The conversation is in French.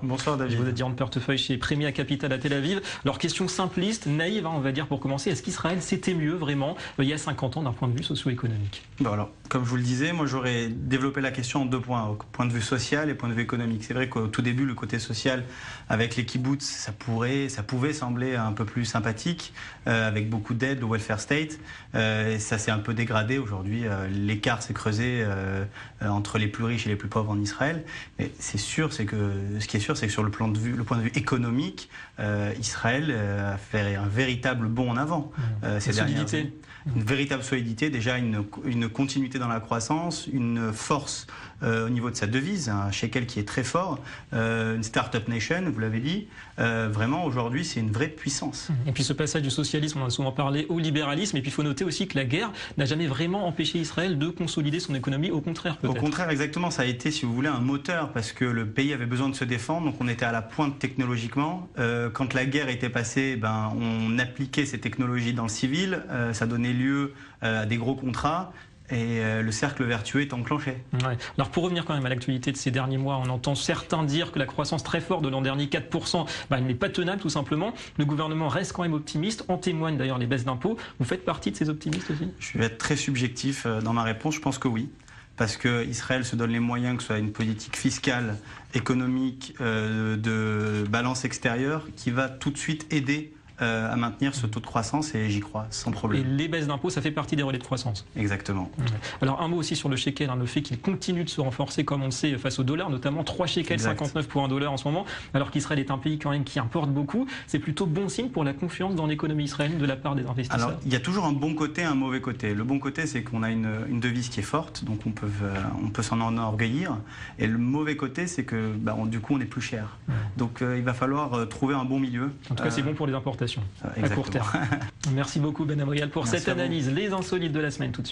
Bonsoir David. Vous êtes gérant de portefeuille chez Premia Capital à Tel Aviv. Alors question simpliste, naïve on va dire pour commencer, est-ce qu'Israël c'était mieux vraiment il y a 50 ans d'un point de vue socio-économique? Alors, comme je vous le disais, moi j'aurais développé la question en deux points, au point de vue social et point de vue économique. C'est vrai qu'au tout début, le côté social avec les kibbutz, ça pouvait sembler un peu plus sympathique, avec beaucoup d'aide, le welfare state. Et ça s'est un peu dégradé aujourd'hui. L'écart s'est creusé entre les plus riches et les plus pauvres en Israël. Mais ce qui est sûr, c'est que sur le point de vue économique, Israël a fait un véritable bond en avant ces dernières années. Une véritable solidité, déjà une continuité dans la croissance, une force au niveau de sa devise, un shekel qui est très fort, une start-up nation, vous l'avez dit. Vraiment, aujourd'hui, c'est une vraie puissance. Et puis ce passage du socialisme, on en a souvent parlé, au libéralisme. Et puis il faut noter aussi que la guerre n'a jamais vraiment empêché Israël de consolider son économie. Au contraire, peut-être. Au contraire, exactement. Ça a été, si vous voulez, un moteur parce que le pays avait besoin de se défendre. Donc on était à la pointe technologiquement. Quand la guerre était passée, on appliquait ces technologies dans le civil. Ça donnait lieu à des gros contrats. Et le cercle vertueux est enclenché. Ouais. Alors pour revenir quand même à l'actualité de ces derniers mois, on entend certains dire que la croissance très forte de l'an dernier, 4%, elle n'est pas tenable tout simplement. Le gouvernement reste quand même optimiste, en témoignent d'ailleurs les baisses d'impôts. Vous faites partie de ces optimistes aussi? Je vais être très subjectif dans ma réponse, je pense que oui. Parce qu'Israël se donne les moyens que ce soit une politique fiscale, économique, de balance extérieure qui va tout de suite aider à maintenir ce taux de croissance et j'y crois sans problème. Et les baisses d'impôts, ça fait partie des relais de croissance. Exactement. Alors un mot aussi sur le shekel, le fait qu'il continue de se renforcer comme on le sait face au dollar, notamment 3 shekels 59 pour $1 en ce moment, alors qu'Israël est un pays quand même qui importe beaucoup. C'est plutôt bon signe pour la confiance dans l'économie israélienne de la part des investisseurs. Alors il y a toujours un bon côté et un mauvais côté. Le bon côté, c'est qu'on a une devise qui est forte, donc on peut s'en enorgueillir. Et le mauvais côté, c'est que du coup on est plus cher. Donc il va falloir trouver un bon milieu. En tout cas c'est bon pour les importations. À court terme. Merci beaucoup Ben Amrial pour cette analyse. Les insolites de la semaine tout de suite.